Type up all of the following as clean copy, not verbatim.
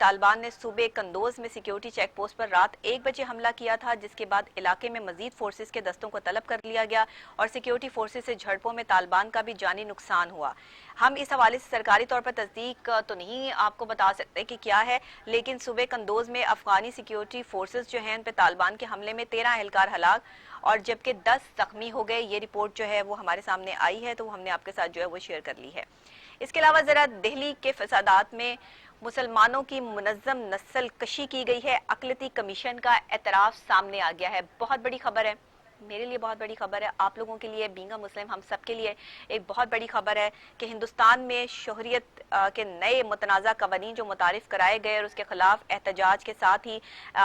طالبان نے صوبے قندوز میں سیکیورٹی چیک پوسٹ پر رات 1 بجے حملہ کیا تھا، جس کے بعد علاقے میں مزید فورسز کے دستوں کو طلب کر لیا گیا اور سیکیورٹی فورسز سے جھڑپوں میں طالبان کا بھی جانی نقصان ہوا۔ ہم اس حوالے سے سرکاری طور پر تصدیق تو نہیں آپ کو بتا سکتے کہ کیا ہے، لیکن صوبے قندوز میں افغانی سیکیورٹی فورسز جو ہیں ان پہ طالبان کے حملے میں 13 اہلکار ہلاک اور جبکہ 10 زخمی ہو گئے۔ یہ رپورٹ جو ہے وہ ہمارے سامنے آئی ہے، تو وہ ہم نے آپ کے ساتھ جو ہے وہ شیئر کر لی ہے۔ اس کے علاوہ ذرا دہلی کے فسادات میں مسلمانوں کی منظم نسل کشی کی گئی ہے، اقلیتی کمیشن کا اعتراف سامنے آ گیا ہے۔ بہت بڑی خبر ہے، میرے لیے بہت بڑی خبر ہے، آپ لوگوں کے لیے بینگ مسلم ہم سب کے لیے ایک بہت بڑی خبر ہے کہ ہندوستان میں شہریت کے نئے متنازع قوانین جو متعارف کرائے گئے اور اس کے خلاف احتجاج کے ساتھ ہی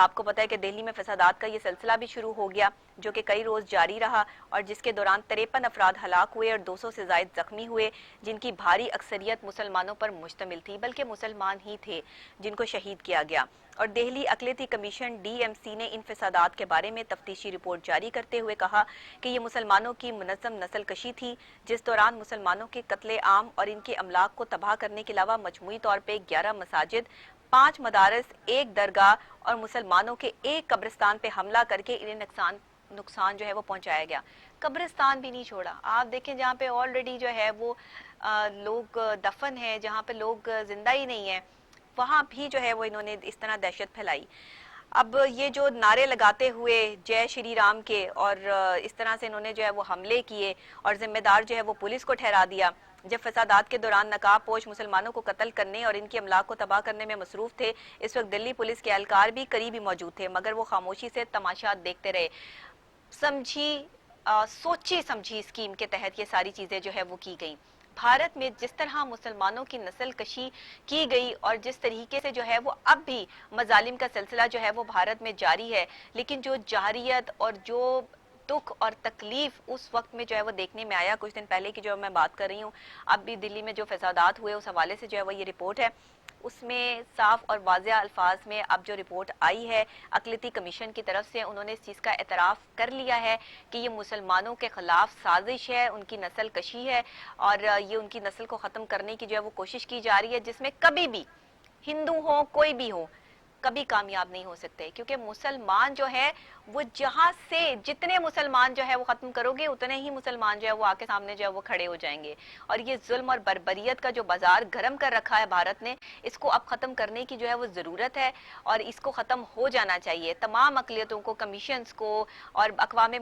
آپ کو پتہ ہے کہ دہلی میں فسادات کا یہ سلسلہ بھی شروع ہو گیا، جو کہ کئی روز جاری رہا اور جس کے دوران 53 افراد ہلاک ہوئے اور 200 سے زائد زخمی ہوئے، جن کی بھاری اکثریت مسلمانوں پر مشتمل تھی، بلکہ مسلمان ہی تھے جن کو شہید کیا گیا۔ اور دہلی اقلیتی کمیشن ڈی ایم سی نے ان فسادات کے بارے میں تفتیشی رپورٹ جاری کرتے ہوئے کہا کہ یہ مسلمانوں کی منظم نسل کشی تھی، جس دوران مسلمانوں کے قتل عام اور ان کے املاک کو تباہ کرنے کے علاوہ مجموعی طور پہ 11 مساجد، 5 مدارس، 1 درگاہ اور مسلمانوں کے 1 قبرستان پہ حملہ کر کے انہیں نقصان جو ہے وہ پہنچایا گیا۔ قبرستان بھی نہیں چھوڑا، آپ دیکھیں جہاں پہ آلریڈی جو ہے وہ لوگ دفن ہیں، جہاں پہ لوگ زندہ ہی نہیں ہیں، وہاں بھی جو ہے وہ انہوں نے اس طرح دہشت پھیلائی۔ اب یہ جو نعرے لگاتے ہوئے جے شری رام کے اور اس طرح سے انہوں نے جو ہے وہ حملے کیے اور ذمہ دار جو ہے وہ پولیس کو ٹھہرا دیا، جب فسادات کے دوران نقاب پوش مسلمانوں کو قتل کرنے اور ان کی املاک کو تباہ کرنے میں مصروف تھے، اس وقت دلی پولیس کے اہلکار بھی قریبی موجود تھے، مگر وہ خاموشی سے تماشات دیکھتے رہے۔ سوچی سمجھی اسکیم کے تحت یہ ساری چیزیں جو ہے وہ کی گئیں۔ بھارت میں جس طرح مسلمانوں کی نسل کشی کی گئی اور جس طریقے سے جو ہے وہ اب بھی مظالم کا سلسلہ جو ہے وہ بھارت میں جاری ہے، لیکن جو جارحیت اور جو دکھ اور تکلیف اس وقت میں جو ہے وہ دیکھنے میں آیا کچھ دن پہلے کی جو میں بات کر رہی ہوں، اب بھی دلی میں جو فسادات ہوئے اس حوالے سے جو ہے وہ یہ رپورٹ ہے، اس میں صاف اور واضح الفاظ میں اب جو رپورٹ آئی ہے اقلیتی کمیشن کی طرف سے، انہوں نے اس چیز کا اعتراف کر لیا ہے کہ یہ مسلمانوں کے خلاف سازش ہے، ان کی نسل کشی ہے اور یہ ان کی نسل کو ختم کرنے کی جو ہے وہ کوشش کی جا رہی ہے، جس میں کبھی بھی ہندو ہو کوئی بھی ہو کبھی کامیاب نہیں ہو سکتے، کیونکہ مسلمان جو ہے وہ جہاں سے جتنے مسلمان جو ہے وہ ختم کرو گے اتنے ہی مسلمان جو ہے وہ آکے سامنے جو ہے وہ کھڑے ہو جائیں گے، اور یہ ظلم اور بربریت کا جو بازار گرم کر رکھا ہے بھارت نے، اس کو اب ختم کرنے کی جو ہے وہ ضرورت ہے اور اس کو ختم ہو جانا چاہیے۔ تمام اقلیتوں کو، کمیشنز کو اور اقوام